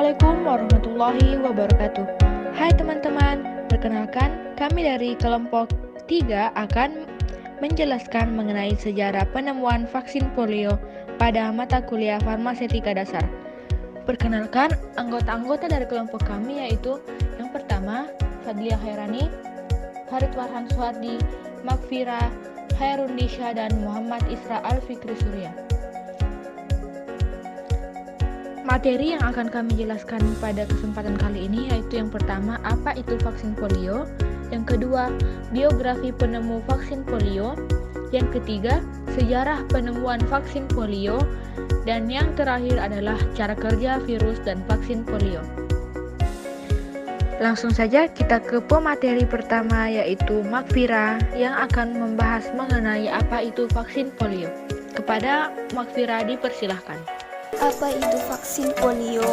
Assalamualaikum warahmatullahi wabarakatuh. Hai teman-teman, perkenalkan kami dari kelompok 3 akan menjelaskan mengenai sejarah penemuan vaksin polio pada mata kuliah farmasetika dasar. Perkenalkan anggota-anggota dari kelompok kami yaitu yang pertama Fadlia Khairani, Farid Farhan Suhardi, Makfira Khairundisha, dan Muhammad Isra Al-Fikri Surya. Materi yang akan kami jelaskan pada kesempatan kali ini yaitu yang pertama, apa itu vaksin polio, yang kedua, biografi penemu vaksin polio, yang ketiga, sejarah penemuan vaksin polio, dan yang terakhir adalah cara kerja virus dan vaksin polio. Langsung saja kita ke pemateri pertama yaitu Makfira yang akan membahas mengenai apa itu vaksin polio. Kepada Makfira dipersilahkan. Apa itu vaksin polio?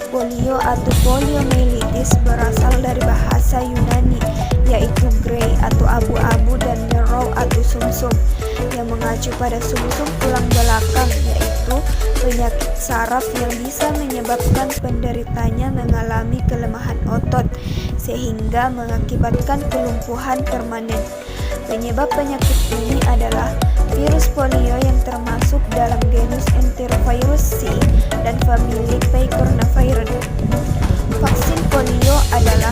Polio atau poliomyelitis berasal dari bahasa Yunani, yaitu grey atau abu-abu dan neuro atau sumsum, yang mengacu pada sumsum tulang belakang, yaitu penyakit saraf yang bisa menyebabkan penderitanya mengalami kelemahan otot, sehingga mengakibatkan kelumpuhan permanen. Penyebab penyakit ini adalah virus polio yang termasuk dalam genus Enterovirus C dan famili Picornaviridae. Vaksin polio adalah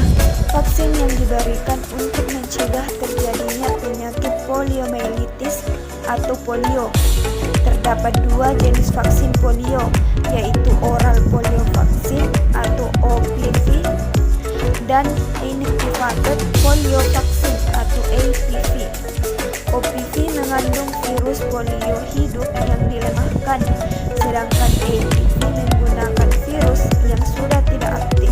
vaksin yang diberikan untuk mencegah terjadinya penyakit poliomyelitis atau polio. Terdapat dua jenis vaksin polio, yaitu oral polio vaksin atau OPV dan inactivated polio vaksin atau APV. OPV mengandung virus polio hidup yang dilemahkan, sedangkan APV menggunakan virus yang sudah tidak aktif.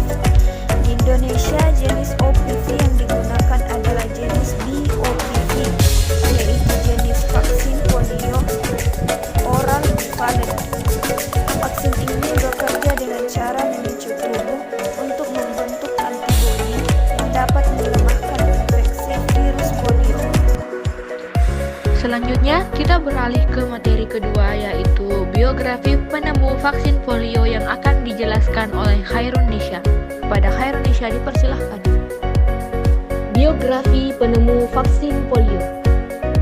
Di Indonesia, jenis OPV yang digunakan adalah jenis BOPV, yaitu jenis vaksin polio oral bivalent. Vaksin ini bekerja dengan cara memicu tubuh untuk membentuk antibodi yang dapat melemahkan infeksi virus polio. Selanjutnya, kita beralih ke materi kedua yaitu biografi penemu vaksin polio yang akan dijelaskan oleh Khairundisha. Kepada Khairundisha dipersilahkan. Biografi penemu vaksin polio.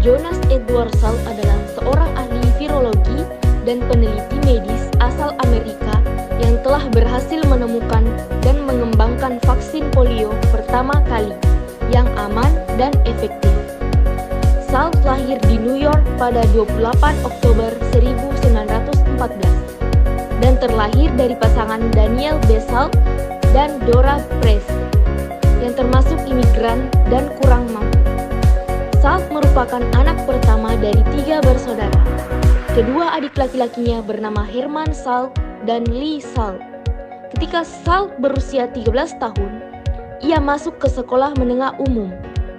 Jonas Edward Salk adalah seorang ahli virologi dan peneliti medis asal Amerika yang telah berhasil menemukan dan mengembangkan vaksin polio pertama kali yang aman dan efektif. Salk lahir di New York pada 28 Oktober 1914 dan terlahir dari pasangan Daniel B. Salk dan Dora Press yang termasuk imigran dan kurang mampu. Salk merupakan anak pertama dari 3 bersaudara. Kedua adik laki-lakinya bernama Herman Salk dan Lee Salk. Ketika Salk berusia 13 tahun, ia masuk ke sekolah menengah umum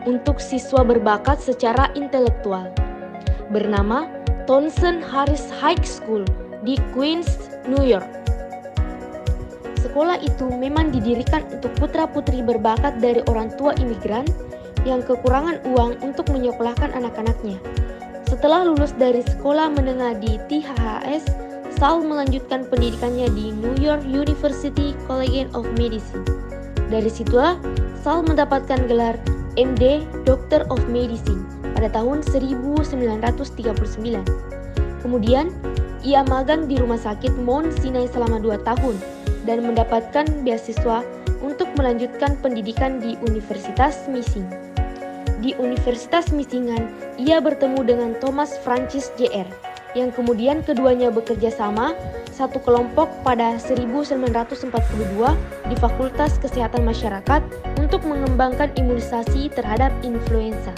untuk siswa berbakat secara intelektual bernama Townsend Harris High School di Queens, New York. Sekolah itu memang didirikan untuk putra-putri berbakat dari orang tua imigran yang kekurangan uang untuk menyekolahkan anak-anaknya. Setelah lulus dari sekolah menengah di THHS, Salk melanjutkan pendidikannya di New York University College of Medicine. Dari situlah Salk mendapatkan gelar MD Doctor of Medicine pada tahun 1939. Kemudian, ia magang di Rumah Sakit Mount Sinai selama 2 tahun dan mendapatkan beasiswa untuk melanjutkan pendidikan di Universitas Michigan. Di Universitas Michigan, ia bertemu dengan Thomas Francis Jr., yang kemudian keduanya bekerja sama satu kelompok pada 1942 di Fakultas Kesehatan Masyarakat untuk mengembangkan imunisasi terhadap influenza.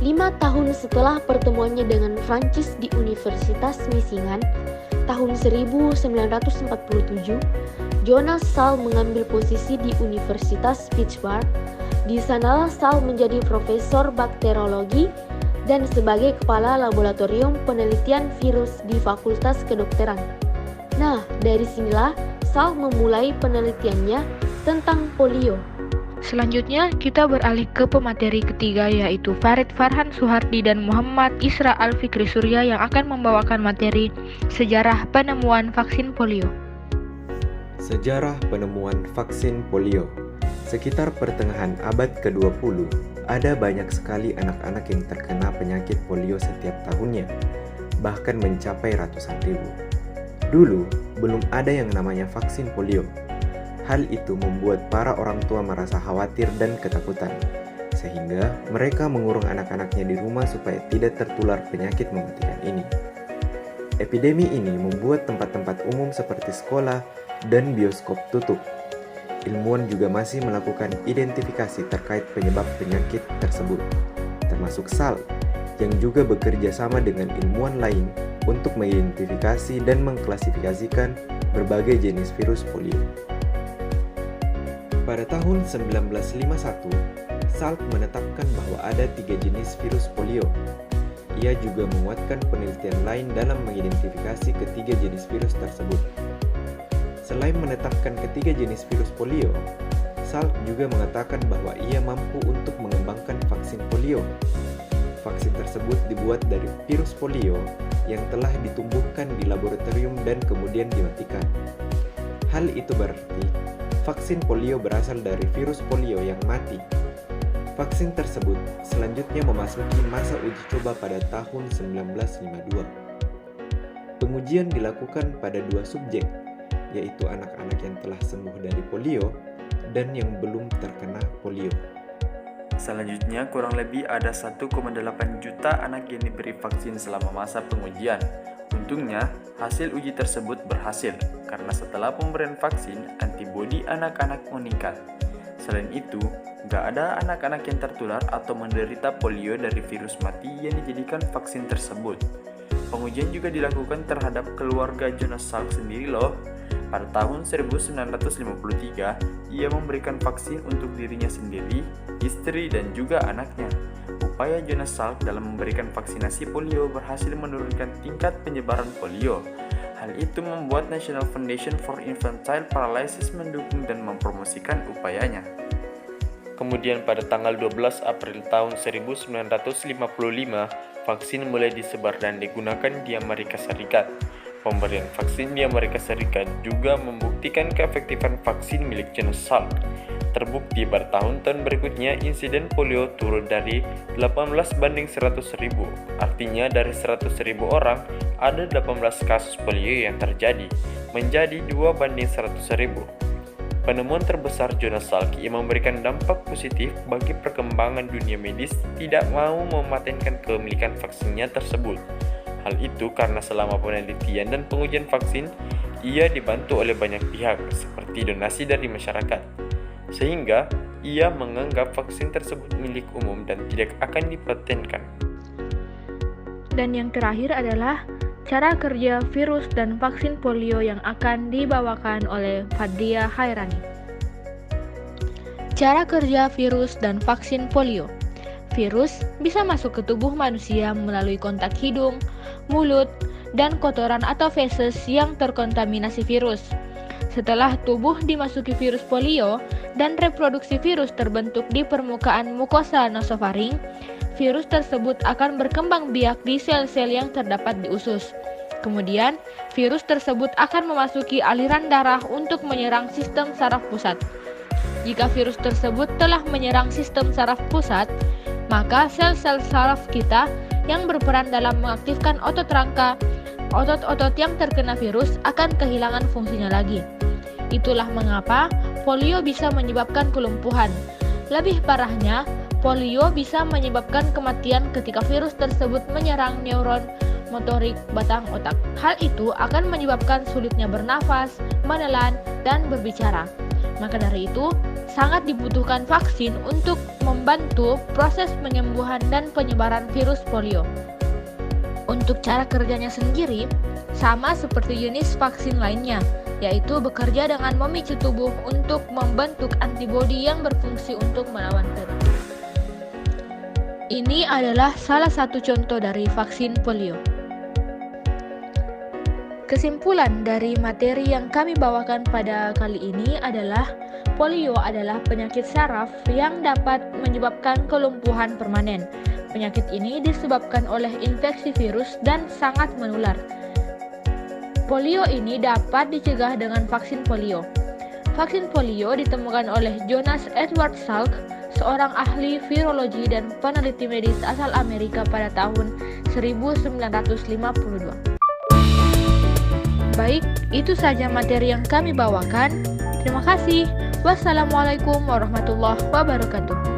5 tahun setelah pertemuannya dengan Francis di Universitas Michigan, tahun 1947, Jonas Salk mengambil posisi di Universitas Pittsburgh. Di sanalah Salk menjadi profesor bakteriologi dan sebagai kepala laboratorium penelitian virus di Fakultas Kedokteran. Nah, dari sinilah Salk memulai penelitiannya tentang polio. Selanjutnya, kita beralih ke pemateri ketiga yaitu Farid Farhan Suhardi dan Muhammad Isra Al-Fikri Surya yang akan membawakan materi sejarah penemuan vaksin polio. Sejarah penemuan vaksin polio. Sekitar pertengahan abad ke-20, ada banyak sekali anak-anak yang terkena penyakit polio setiap tahunnya, bahkan mencapai ratusan ribu. Dulu, belum ada yang namanya vaksin polio. Hal itu membuat para orang tua merasa khawatir dan ketakutan, sehingga mereka mengurung anak-anaknya di rumah supaya tidak tertular penyakit mematikan ini. Epidemi ini membuat tempat-tempat umum seperti sekolah dan bioskop tutup. Ilmuwan juga masih melakukan identifikasi terkait penyebab penyakit tersebut, termasuk SALT, yang juga bekerja sama dengan ilmuwan lain untuk mengidentifikasi dan mengklasifikasikan berbagai jenis virus polio. Pada tahun 1951, SALT menetapkan bahwa ada 3 jenis virus polio. Ia juga menguatkan penelitian lain dalam mengidentifikasi ketiga jenis virus tersebut. Selain menetapkan ketiga jenis virus polio, SALT juga mengatakan bahwa ia mampu untuk mengembangkan vaksin polio. Vaksin tersebut dibuat dari virus polio yang telah ditumbuhkan di laboratorium dan kemudian dimatikan. Hal itu berarti vaksin polio berasal dari virus polio yang mati. Vaksin tersebut selanjutnya memasuki masa uji coba pada tahun 1952. Pengujian dilakukan pada 2 subjek, yaitu anak-anak yang telah sembuh dari polio dan yang belum terkena polio. Selanjutnya, kurang lebih ada 1,8 juta anak yang diberi vaksin selama masa pengujian. Untungnya, hasil uji tersebut berhasil karena setelah pemberian vaksin, antibodi anak-anak meningkat. Selain itu, gak ada anak-anak yang tertular atau menderita polio dari virus mati yang dijadikan vaksin tersebut. Pengujian juga dilakukan terhadap keluarga Jonas Salk sendiri loh. Pada tahun 1953, ia memberikan vaksin untuk dirinya sendiri, istri, dan juga anaknya. Upaya Jonas Salk dalam memberikan vaksinasi polio berhasil menurunkan tingkat penyebaran polio. Hal itu membuat National Foundation for Infantile Paralysis mendukung dan mempromosikan upayanya. Kemudian pada tanggal 12 April tahun 1955, vaksin mulai disebar dan digunakan di Amerika Serikat. Pemberian vaksin di Amerika Serikat juga membuktikan keefektifan vaksin milik Jonas Salk. Terbukti pada tahun-tahun berikutnya insiden polio turun dari 18 banding 100.000. Artinya dari 100.000 orang ada 18 kasus polio yang terjadi, menjadi 2 banding 100.000. Penemuan terbesar Jonas Salk yang memberikan dampak positif bagi perkembangan dunia medis tidak mau mematenkan kepemilikan vaksinnya tersebut. Hal itu karena selama penelitian dan pengujian vaksin, ia dibantu oleh banyak pihak seperti donasi dari masyarakat. Sehingga ia menganggap vaksin tersebut milik umum dan tidak akan dipatenkan. Dan yang terakhir adalah cara kerja virus dan vaksin polio yang akan dibawakan oleh Fadlia Khairani. Cara kerja virus dan vaksin polio. Virus bisa masuk ke tubuh manusia melalui kontak hidung, mulut, dan kotoran atau feses yang terkontaminasi virus. Setelah tubuh dimasuki virus polio dan reproduksi virus terbentuk di permukaan mukosa nasofaring, virus tersebut akan berkembang biak di sel-sel yang terdapat di usus. Kemudian, virus tersebut akan memasuki aliran darah untuk menyerang sistem saraf pusat. Jika virus tersebut telah menyerang sistem saraf pusat, maka sel-sel saraf kita yang berperan dalam mengaktifkan otot rangka, otot-otot yang terkena virus akan kehilangan fungsinya lagi. Itulah mengapa polio bisa menyebabkan kelumpuhan. Lebih parahnya, polio bisa menyebabkan kematian ketika virus tersebut menyerang neuron motorik batang otak. Hal itu akan menyebabkan sulitnya bernafas, menelan, dan berbicara. Maka dari itu, sangat dibutuhkan vaksin untuk membantu proses penyembuhan dan penyebaran virus polio. Untuk cara kerjanya sendiri, sama seperti jenis vaksin lainnya, yaitu bekerja dengan memicu tubuh untuk membentuk antibodi yang berfungsi untuk melawan virus. Ini adalah salah satu contoh dari vaksin polio. Kesimpulan dari materi yang kami bawakan pada kali ini adalah polio adalah penyakit saraf yang dapat menyebabkan kelumpuhan permanen. Penyakit ini disebabkan oleh infeksi virus dan sangat menular. Polio ini dapat dicegah dengan vaksin polio. Vaksin polio ditemukan oleh Jonas Edward Salk, seorang ahli virologi dan peneliti medis asal Amerika pada tahun 1952. Baik, itu saja materi yang kami bawakan. Terima kasih. Wassalamualaikum warahmatullahi wabarakatuh.